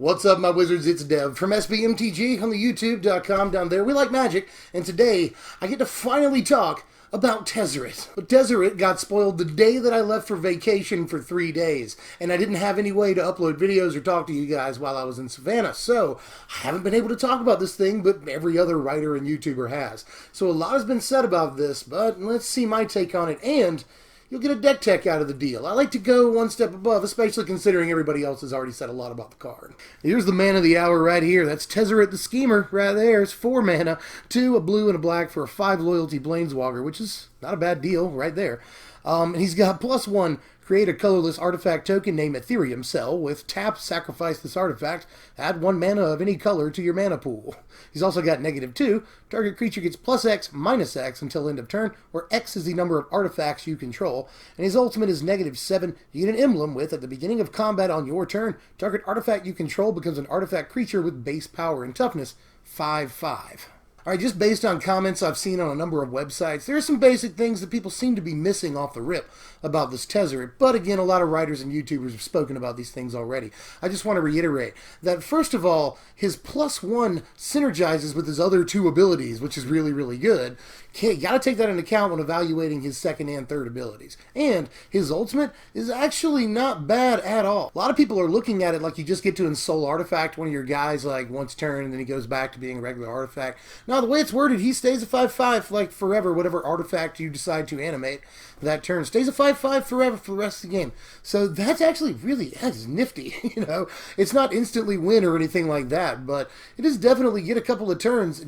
What's up, my wizards? It's Dev from SBMTG on the YouTube.com down there. We like magic, and today I get to finally talk about Tezzeret. But Tezzeret got spoiled the day that I left for vacation for 3 days, and I didn't have any way to upload videos or talk to you guys while I was in Savannah, so I haven't been able to talk about this thing, but every other writer and YouTuber has. So a lot has been said about this, but let's see my take on it, and you'll get a deck tech out of the deal. I like to go one step above, especially considering everybody else has already said a lot about the card. Here's the man of the hour right here. That's Tezzeret the Schemer right there. It's 4 mana, 2, a blue and a black for a 5 loyalty Planeswalker, which is not a bad deal right there. And he's got +1, create a colorless artifact token named Ethereum Cell. With tap, sacrifice this artifact, add 1 mana of any color to your mana pool. He's also got -2, target creature gets +X, -X until end of turn, where X is the number of artifacts you control, and his ultimate is -7. You get an emblem with, at the beginning of combat on your turn, target artifact you control becomes an artifact creature with base power and toughness, 5/5. Alright, just based on comments I've seen on a number of websites, there are some basic things that people seem to be missing off the rip about this Tezzeret, but again, a lot of writers and YouTubers have spoken about these things already. I just want to reiterate that, first of all, his +1 synergizes with his other 2 abilities, which is really, really good. Okay, you got to take that into account when evaluating his second and third abilities. And his ultimate is actually not bad at all. A lot of people are looking at it like you just get to Ensoul Artifact one of your guys like once turn, and then he goes back to being a regular artifact. Now, the way it's worded, he stays a 5/5 like forever, whatever artifact you decide to animate that turn. Stays a 5/5 forever for the rest of the game. So that's actually that's nifty, you know. It's not instantly win or anything like that, but it is definitely get a couple of turns,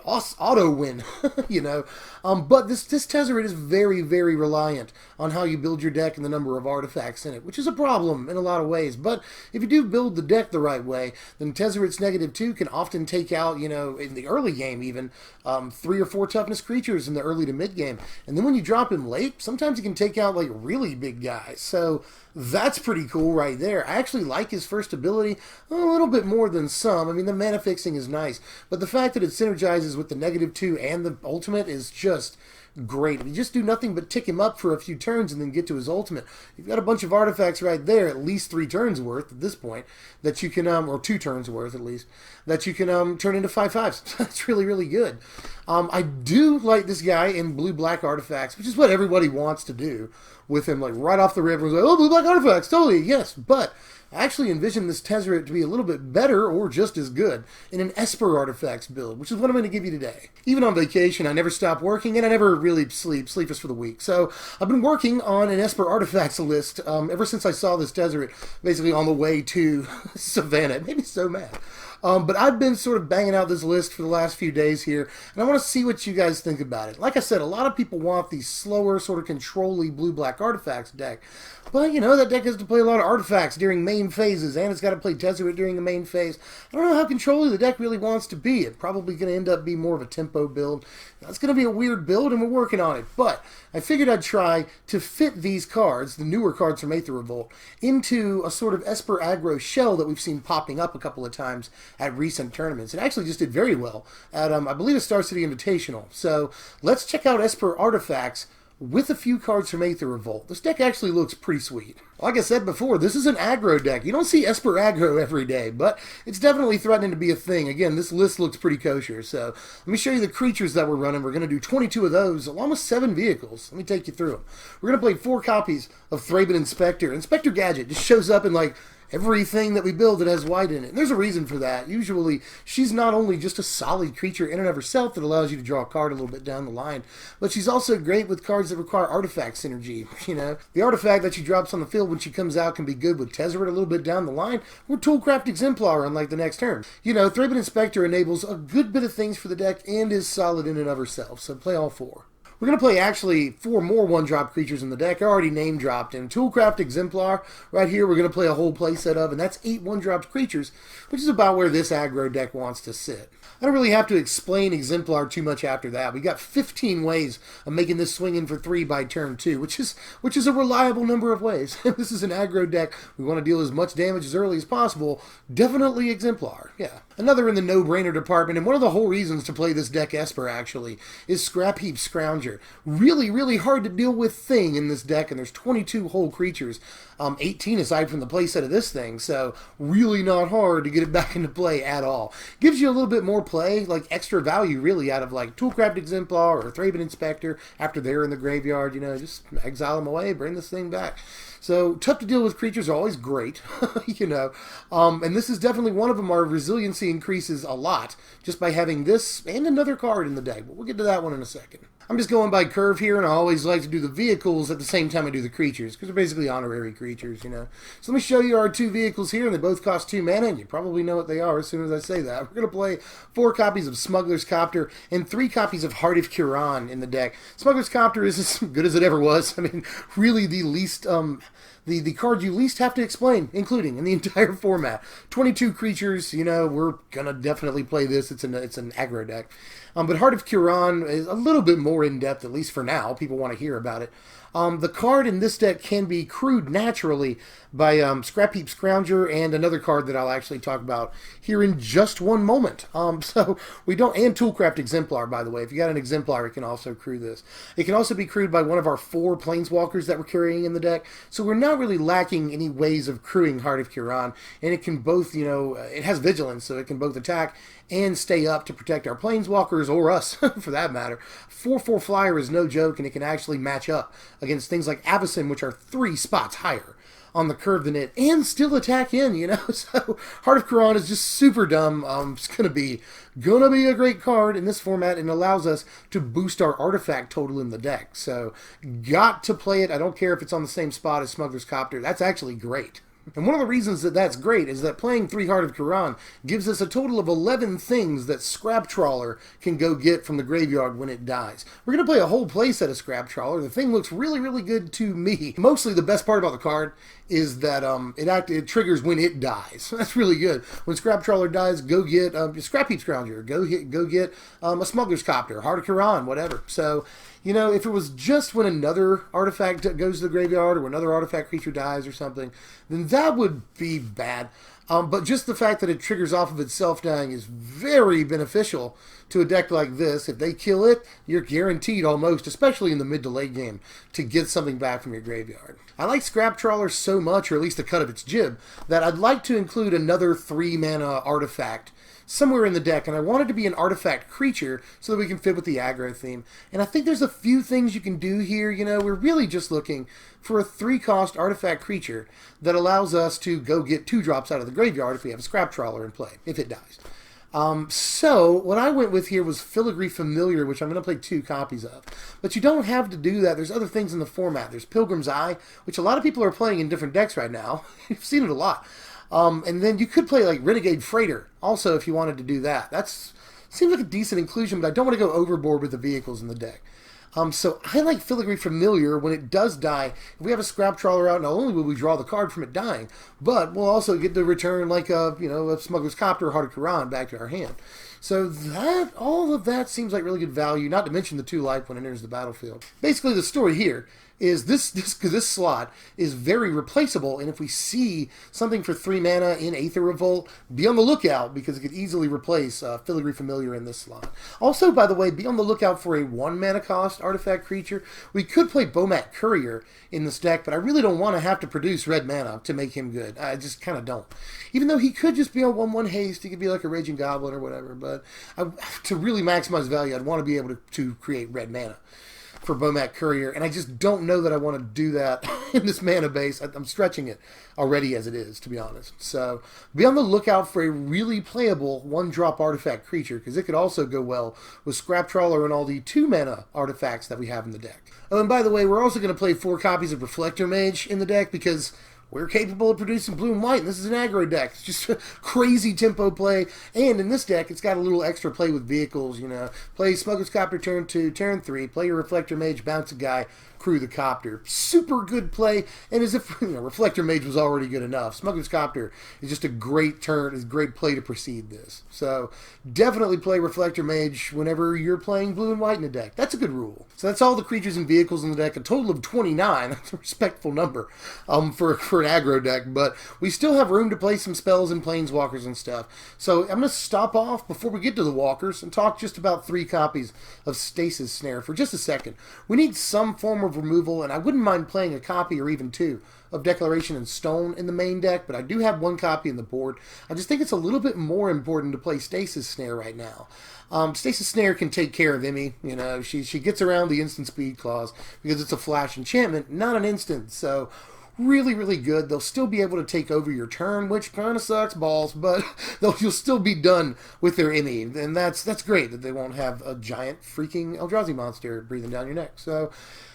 auto win, you know. But this Tezzeret is very, very reliant on how you build your deck and the number of artifacts in it, which is a problem in a lot of ways. But if you do build the deck the right way, then Tezzeret's -2 can often take out, you know, in the early game even, 3 or 4 toughness creatures in the early to mid game. And then when you drop him late, sometimes he can take out like really big guys. So that's pretty cool right there. I actually like his first ability a little bit more than some. I mean, the mana fixing is nice, but the fact that it synergizes with the -2 and the ultimate is just great. If you just do nothing but tick him up for a few turns and then get to his ultimate, you've got a bunch of artifacts right there, at least 3 turns worth at this point, that you can, or 2 turns worth at least, that you can turn into 5/5s. That's really, really good. I do like this guy in blue-black artifacts, which is what everybody wants to do with him, like right off the rip. Like, oh, blue-black artifacts, totally, yes, but I actually envision this Tezzeret to be a little bit better or just as good in an Esper Artifacts build, which is what I'm going to give you today. Even on vacation, I never stop working, and I never really sleep is for the week. So I've been working on an Esper Artifacts list ever since I saw this Tezzeret basically on the way to Savannah. It made me so mad. But I've been sort of banging out this list for the last few days here, and I want to see what you guys think about it. Like I said, a lot of people want the slower, sort of control-y blue-black artifacts deck. But, you know, that deck has to play a lot of artifacts during main phases, and it's got to play Tezzeret during the main phase. I don't know how control-y the deck really wants to be. It's probably going to end up being more of a tempo build. That's going to be a weird build, and we're working on it. But I figured I'd try to fit these cards, the newer cards from Aether Revolt, into a sort of Esper Aggro shell that we've seen popping up a couple of times at recent tournaments. It actually just did very well at, I believe, a Star City Invitational. So let's check out Esper Artifacts with a few cards from Aether Revolt. This deck actually looks pretty sweet. Like I said before, this is an aggro deck. You don't see Esper Aggro every day, but it's definitely threatening to be a thing. Again, this list looks pretty kosher, so let me show you the creatures that we're running. We're going to do 22 of those, along with 7 vehicles. Let me take you through them. We're going to play 4 copies of Thraben Inspector. Inspector Gadget just shows up in, like, everything that we build that has white in it. And there's a reason for that. Usually, she's not only just a solid creature in and of herself that allows you to draw a card a little bit down the line, but she's also great with cards that require artifact synergy. You know, the artifact that she drops on the field when she comes out can be good with Tezzeret a little bit down the line, or Toolcraft Exemplar on like the next turn. You know, Thraben Inspector enables a good bit of things for the deck and is solid in and of herself, so play all 4. We're going to play actually 4 more 1-drop creatures in the deck. I already name-dropped him. Toolcraft Exemplar, right here, we're going to play a whole playset of, and that's 8 1-dropped creatures, which is about where this aggro deck wants to sit. I don't really have to explain Exemplar too much after that. We got 15 ways of making this swing in for 3 by turn 2, which is a reliable number of ways. This is an aggro deck. We want to deal as much damage as early as possible. Definitely Exemplar, yeah. Another in the no-brainer department, and one of the whole reasons to play this deck Esper, actually, is Scrapheap Scrounger. Scrounger. Really, really hard to deal with thing in this deck, and there's 22 whole creatures, 18 aside from the playset of this thing, so really not hard to get it back into play at all. Gives you a little bit more play, like extra value really, out of like Toolcraft Exemplar or Thraben Inspector after they're in the graveyard, you know, just exile them away, bring this thing back. So tough to deal with creatures are always great, you know, and this is definitely one of them. Our resiliency increases a lot just by having this and another card in the deck, but we'll get to that one in a second. I'm just going by curve here, and I always like to do the vehicles at the same time I do the creatures, because they're basically honorary creatures, you know. So let me show you our two vehicles here, and they both cost 2 mana, and you probably know what they are as soon as I say that. We're going to play 4 copies of Smuggler's Copter and 3 copies of Heart of Kiran in the deck. Smuggler's Copter is as good as it ever was. I mean, really the least... The card you least have to explain, including in the entire format. 22 creatures, you know, we're gonna definitely play this. It's an aggro deck. But Heart of Kiran is a little bit more in-depth, at least for now. People want to hear about it. The card in this deck can be crewed naturally by Scrapheap Scrounger and another card that I'll actually talk about here in just one moment. So we don't, and Toolcraft Exemplar, by the way. If you got an Exemplar, it can also crew this. It can also be crewed by one of our 4 Planeswalkers that we're carrying in the deck. So we're not really lacking any ways of crewing Heart of Kiran, and it can both, you know, it has vigilance, so it can both attack and stay up to protect our Planeswalkers, or us, for that matter. 4/4 flyer is no joke, and it can actually match up against things like Avacyn, which are 3 spots higher on the curve than it, and still attack in, you know. So Heart of Kiran is just super dumb. It's gonna be a great card in this format, and allows us to boost our artifact total in the deck. So got to play it. I don't care if it's on the same spot as Smuggler's Copter. That's actually great. And one of the reasons that that's great is that playing 3 Heart of Kiran gives us a total of 11 things that Scrap Trawler can go get from the graveyard when it dies. We're going to play a whole playset of Scrap Trawler. The thing looks really, really good to me. Mostly the best part about the card is that it triggers when it dies. That's really good. When Scrap Trawler dies, go get Scrapheap Scrounger. Go get a Smuggler's Copter, Heart of Kiran, whatever. So, you know, if it was just when another artifact goes to the graveyard or another artifact creature dies or something, then that would be bad. But just the fact that it triggers off of itself dying is very beneficial to a deck like this. If they kill it, you're guaranteed almost, especially in the mid to late game, to get something back from your graveyard. I like Scrap Trawler so much, or at least the cut of its jib, that I'd like to include another 3 mana artifact somewhere in the deck, and I want it to be an artifact creature so that we can fit with the aggro theme. And I think there's a few things you can do here. You know, we're really just looking for a 3-cost artifact creature that allows us to go get 2 drops out of the graveyard if we have a Scrap Trawler in play, if it dies. So what I went with here was Filigree Familiar, which I'm going to play 2 copies of. But you don't have to do that. There's other things in the format. There's Pilgrim's Eye, which a lot of people are playing in different decks right now. You've seen it a lot. And then you could play like Renegade Freighter also if you wanted to do that. That's seems like a decent inclusion, but I don't want to go overboard with the vehicles in the deck. So I like Filigree Familiar. When it does die, if we have a Scrap Trawler out, not only will we draw the card from it dying, but we'll also get to return like a Smuggler's Copter or Heart of Kiran back to our hand. So that all of that seems like really good value, not to mention the 2 life when it enters the battlefield. Basically, the story here is this slot is very replaceable, and if we see something for 3 mana in Aether Revolt, be on the lookout, because it could easily replace Filigree Familiar in this slot. Also, by the way, be on the lookout for a 1 mana cost artifact creature. We could play Bomat Courier in this deck, but I really don't want to have to produce red mana to make him good. I just kind of don't. Even though he could just be on 1/1 haste, he could be like a Raging Goblin or whatever, but to really maximize value, I'd want to be able to create red mana for Bomat Courier, and I just don't know that I want to do that in this mana base. I'm stretching it already as it is, to be honest. So be on the lookout for a really playable 1-drop artifact creature, because it could also go well with Scrap Trawler and all the 2 mana artifacts that we have in the deck. Oh, and by the way, we're also going to play 4 copies of Reflector Mage in the deck, because we're capable of producing blue and white, and this is an aggro deck. It's just a crazy tempo play, and in this deck, it's got a little extra play with vehicles, you know. Play Smuggler's Copter turn 2, turn 3, play your Reflector Mage, bounce a guy, crew the Copter. Super good play, and as if Reflector Mage was already good enough, Smuggler's Copter is just a great turn, is a great play to precede this. So definitely play Reflector Mage whenever you're playing blue and white in the deck. That's a good rule. So that's all the creatures and vehicles in the deck, a total of 29. That's a respectful number for for an aggro deck, but we still have room to play some spells and planeswalkers and stuff. So I'm going to stop off before we get to the walkers and talk just about 3 copies of Stasis Snare for just a second. We need some form of removal, and I wouldn't mind playing a copy or even 2 of Declaration in Stone in the main deck, but I do have 1 copy in the board. I just think it's a little bit more important to play Stasis Snare right now. Stasis Snare can take care of Emmy. You know, she gets around the instant speed clause because it's a flash enchantment, not an instant. So really, really good. They'll still be able to take over your turn, which kind of sucks balls, but you'll still be done with their Emmy, and that's great that they won't have a giant freaking Eldrazi monster breathing down your neck. So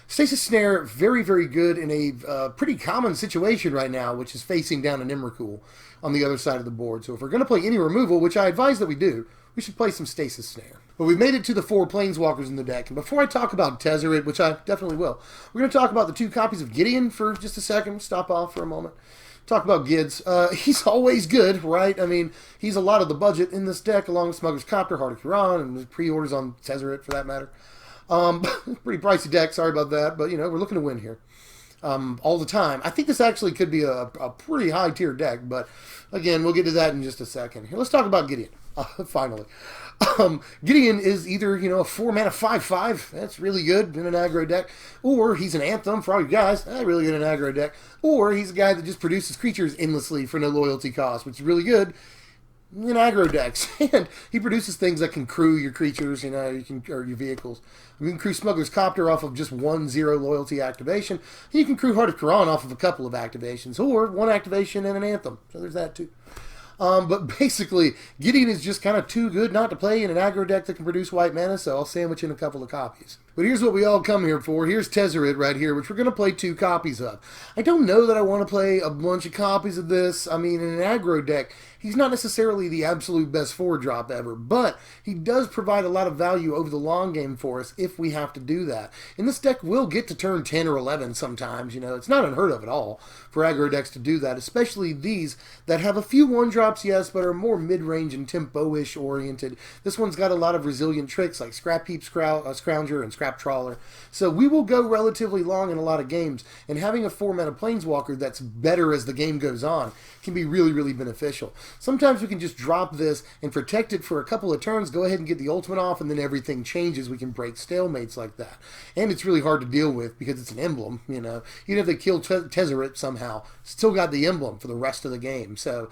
Stasis Snare, very, very good in a pretty common situation right now, which is facing down an Emrakul on the other side of the board. So if we're going to play any removal, which I advise that we do, we should play some Stasis Snare. But we've made it to the 4 Planeswalkers in the deck, and before I talk about Tezzeret, which I definitely will, we're going to talk about the 2 copies of Gideon for just a second. Stop off for a moment. Talk about Gids. He's always good, right? I mean, he's a lot of the budget in this deck, along with Smuggler's Copter, Heart of Kiran, and pre-orders on Tezzeret for that matter. Pretty pricey deck, sorry about that, but, you know, we're looking to win here. All the time. I think this actually could be a pretty high tier deck, but again, we'll get to that in just a second. Here, let's talk about Gideon. Finally. Gideon is either, you know, a 4-mana 5/5, that's really good in an aggro deck, or he's an Anthem for all you guys, that's really good in an aggro deck, or he's a guy that just produces creatures endlessly for no loyalty cost, which is really good in aggro decks. And he produces things that can crew your creatures, you know, or your vehicles. You can crew Smuggler's Copter off of just 1/0 loyalty activation. And you can crew Heart of Kiran off of a couple of activations, or 1 activation and an Anthem. So there's that too. But basically, Gideon is just kind of too good not to play in an aggro deck that can produce white mana, so I'll sandwich in a couple of copies. But here's what we all come here for. Here's Tezzeret right here, which we're going to play 2 copies of. I don't know that I want to play a bunch of copies of this. I mean, in an aggro deck, he's not necessarily the absolute best 4-drop ever, but he does provide a lot of value over the long game for us if we have to do that. And this deck will get to turn 10 or 11 sometimes, you know. It's not unheard of at all for aggro decks to do that, especially these that have a few 1-drops, yes, but are more mid-range and tempo-ish oriented. This one's got a lot of resilient tricks like Scrapheap Scrounger and Scrap Trawler. So we will go relatively long in a lot of games, and having a 4-mana Planeswalker that's better as the game goes on can be really, really beneficial. Sometimes we can just drop this and protect it for a couple of turns, go ahead and get the ultimate off, and then everything changes. We can break stalemates like that. And it's really hard to deal with because it's an emblem, you know. Even if they kill Tezzeret somehow, still got the emblem for the rest of the game. So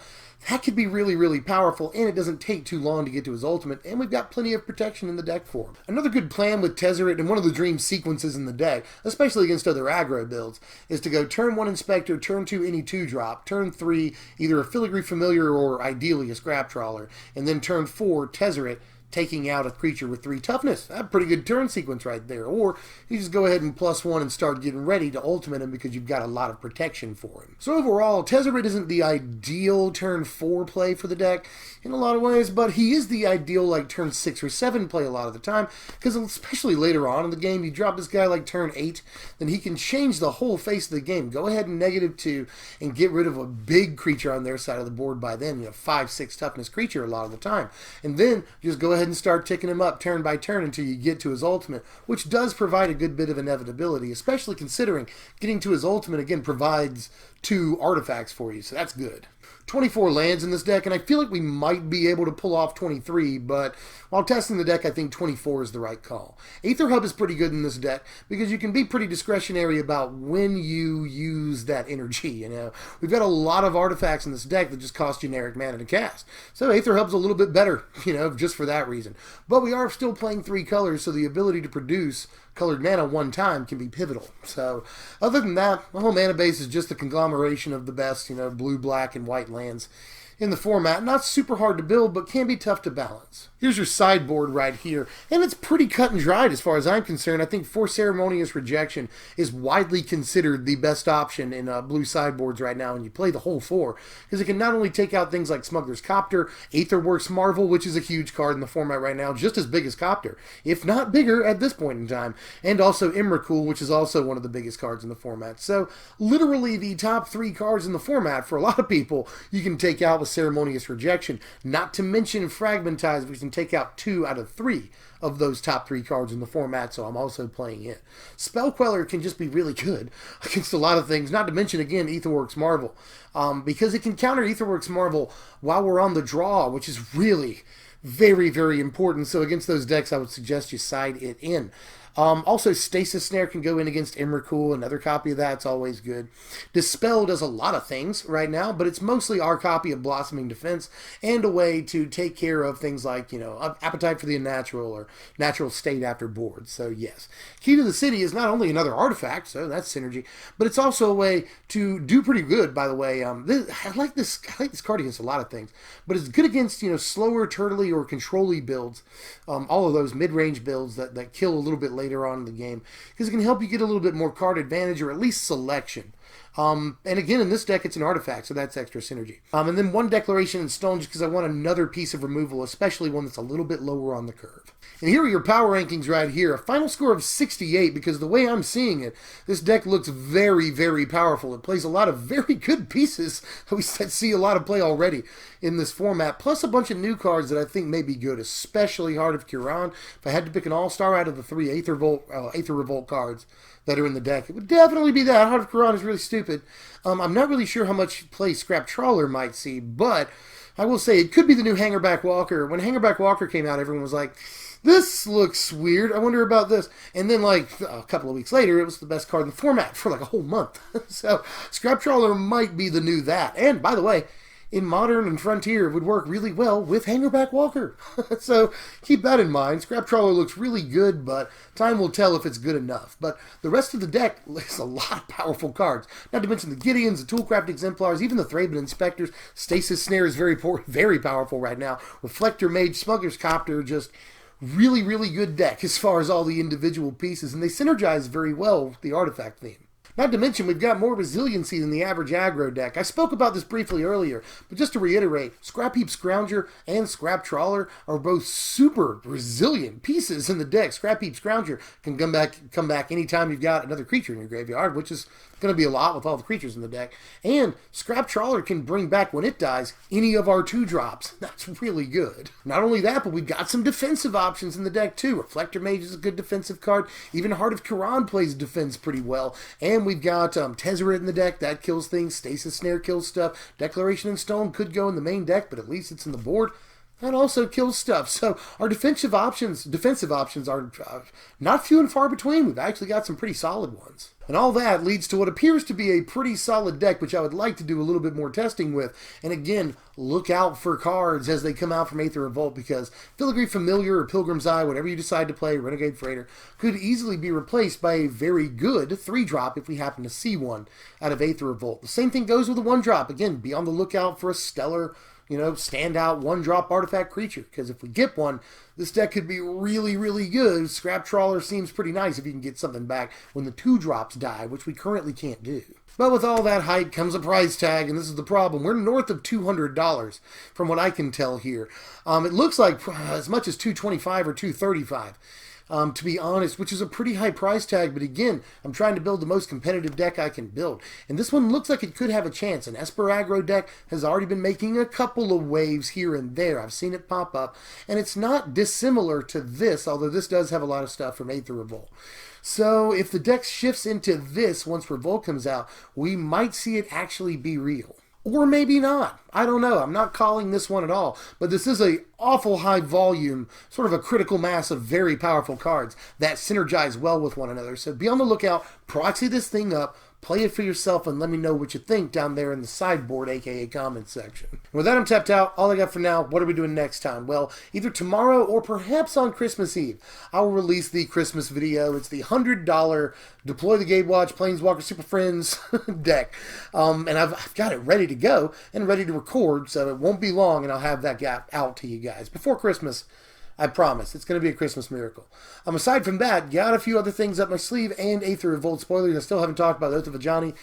that could be really, really powerful, and it doesn't take too long to get to his ultimate, and we've got plenty of protection in the deck for him. Another good plan with Tezzeret, and one of the dream sequences in the deck, especially against other aggro builds, is to go turn 1 Inspector, turn 2 any 2-drop, turn 3 either a Filigree Familiar or ideally a Scrap Trawler, and then turn 4 Tezzeret, taking out a creature with 3 toughness. That's a pretty good turn sequence right there. Or you just go ahead and +1 and start getting ready to ultimate him because you've got a lot of protection for him. So overall, Tezzeret isn't the ideal turn 4 play for the deck in a lot of ways, but he is the ideal like turn 6 or 7 play a lot of the time, because especially later on in the game, you drop this guy like turn 8, then he can change the whole face of the game. Go ahead and -2 and get rid of a big creature on their side of the board by then, you know, 5-6 toughness creature a lot of the time. And then just go ahead and start ticking him up turn by turn until you get to his ultimate, which does provide a good bit of inevitability, especially considering getting to his ultimate again provides 2 artifacts for you, so that's good. 24 lands in this deck, and I feel like we might be able to pull off 23, but while testing the deck, I think 24 is the right call. Aether Hub is pretty good in this deck because you can be pretty discretionary about when you use that energy, you know. We've got a lot of artifacts in this deck that just cost generic mana to cast, so Aether Hub's a little bit better, you know, just for that reason. But we are still playing 3 colors, so the ability to produce colored mana one time can be pivotal. So other than that, the whole mana base is just a conglomeration of the best, you know, blue, black, and white lands in the format. Not super hard to build, but can be tough to balance. Here's your sideboard right here, and it's pretty cut and dried as far as I'm concerned. I think for Ceremonoius Rejection is widely considered the best option in blue sideboards right now, and you play the whole 4, because it can not only take out things like Smuggler's Copter, Aetherworks Marvel, which is a huge card in the format right now, just as big as Copter, if not bigger at this point in time, and also Emrakul, which is also one of the biggest cards in the format. So literally the top 3 cards in the format for a lot of people you can take out with Ceremonoius Rejection, not to mention Fragmentize, which can take out 2 out of 3 of those top 3 cards in the format, so I'm also playing it. Spell Queller can just be really good against a lot of things, not to mention, again, Aetherworks Marvel, because it can counter Aetherworks Marvel while we're on the draw, which is really very, very important. So against those decks, I would suggest you side it in. Also, Stasis Snare can go in against Emrakul. Another copy of that's always good. Dispel does a lot of things right now, but it's mostly our copy of Blossoming Defense and a way to take care of things like, you know, Appetite for the Unnatural or Natural State after board. So, yes. Key to the City is not only another artifact, so that's synergy, but it's also a way to do pretty good, by the way. I like this card against a lot of things, but it's good against, you know, slower, turtly, or control-y builds. All of those mid-range builds that kill a little bit later on in the game, because it can help you get a little bit more card advantage or at least selection. And again, in this deck, it's an artifact, so that's extra synergy. And then 1 Declaration in Stone, just because I want another piece of removal, especially one that's a little bit lower on the curve. And here are your power rankings right here. A final score of 68, because the way I'm seeing it, this deck looks very, very powerful. It plays a lot of very good pieces we see a lot of play already in this format, plus a bunch of new cards that I think may be good, especially Heart of Kiran. If I had to pick an all-star out of the 3 Aether Revolt cards that are in the deck, it would definitely be that. Heart of Kiran is really stupid. I'm not really sure how much play Scrap Trawler might see, but I will say it could be the new Hangerback Walker. When Hangerback Walker came out, everyone was like, this looks weird, I wonder about this. And then like a couple of weeks later, it was the best card in the format for like a whole month. So Scrap Trawler might be the new that. And by the way, in Modern and Frontier, it would work really well with Hangerback Walker. So keep that in mind. Scrap Trawler looks really good, but time will tell if it's good enough. But the rest of the deck is a lot of powerful cards. Not to mention the Gideons, the Toolcraft Exemplars, even the Thraben Inspectors. Stasis Snare is very powerful right now. Reflector Mage, Smuggler's Copter, just really, really good deck as far as all the individual pieces. And they synergize very well with the artifact theme. Not to mention, we've got more resiliency than the average aggro deck. I spoke about this briefly earlier, but just to reiterate, Scrapheap Scrounger and Scrap Trawler are both super resilient pieces in the deck. Scrapheap Scrounger can come back anytime you've got another creature in your graveyard, which is going to be a lot with all the creatures in the deck. And Scrap Trawler can bring back, when it dies, any of our 2-drops. That's really good. Not only that, but we've got some defensive options in the deck too. Reflector Mage is a good defensive card. Even Heart of Kiran plays defense pretty well. And we've got Tezzeret in the deck. That kills things. Stasis Snare kills stuff. Declaration in Stone could go in the main deck, but at least it's in the board. That also kills stuff. So our defensive options are not few and far between. We've actually got some pretty solid ones. And all that leads to what appears to be a pretty solid deck, which I would like to do a little bit more testing with. And again, look out for cards as they come out from Aether Revolt, because Filigree Familiar or Pilgrim's Eye, whatever you decide to play, Renegade Freighter, could easily be replaced by a very good 3-drop if we happen to see one out of Aether Revolt. The same thing goes with a 1-drop. Again, be on the lookout for a stellar, standout 1-drop artifact creature, because if we get one, this deck could be really, really good. Scrap Trawler seems pretty nice if you can get something back when the 2-drops die, which we currently can't do. But with all that hype comes a price tag, and this is the problem. We're north of $200 from what I can tell here. It looks like as much as $225 or $235. To be honest, which is a pretty high price tag, but again, I'm trying to build the most competitive deck I can build. And this one looks like it could have a chance. An Esper Aggro deck has already been making a couple of waves here and there. I've seen it pop up, and it's not dissimilar to this, although this does have a lot of stuff from Aether Revolt. So if the deck shifts into this once Revolt comes out, we might see it actually be real. Or maybe not. I don't know. I'm not calling this one at all. But this is a awful high volume, sort of a critical mass of very powerful cards that synergize well with one another. So be on the lookout. Proxy this thing up. Play it for yourself and let me know what you think down there in the sideboard, aka comment section. And with that, I'm tapped out. All I got for now. What are we doing next time? Well, either tomorrow or perhaps on Christmas Eve, I will release the Christmas video. It's the $100 Deploy the Gatewatch Planeswalker Super Friends deck. And I've got it ready to go and ready to record, so it won't be long and I'll have that gap out to you guys before Christmas. I promise. It's going to be a Christmas miracle. Aside from that, got a few other things up my sleeve and Aether Revolt spoilers. I still haven't talked about Oath of Ajani.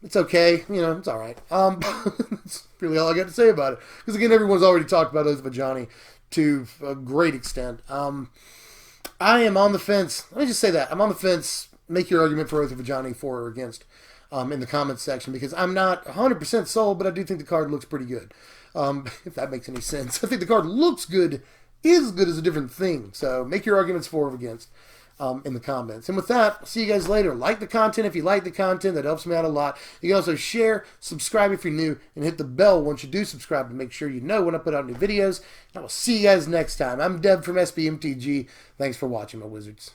It's okay. It's all right. That's really all I got to say about it. Because, again, everyone's already talked about Oath of Ajani to a great extent. I am on the fence. Let me just say that. I'm on the fence. Make your argument for Oath of Ajani, for or against. in the comments section, because I'm not 100% sold, but I do think the card looks pretty good. If that makes any sense. I think the card looks good. Is good as a different thing. So make your arguments for or against in the comments. And with that, I'll see you guys later. Like the content if you like the content. That helps me out a lot. You can also share, subscribe if you're new, and hit the bell once you do subscribe to make sure you know when I put out new videos. And I will see you guys next time. I'm Deb from SBMTG. Thanks for watching, my wizards.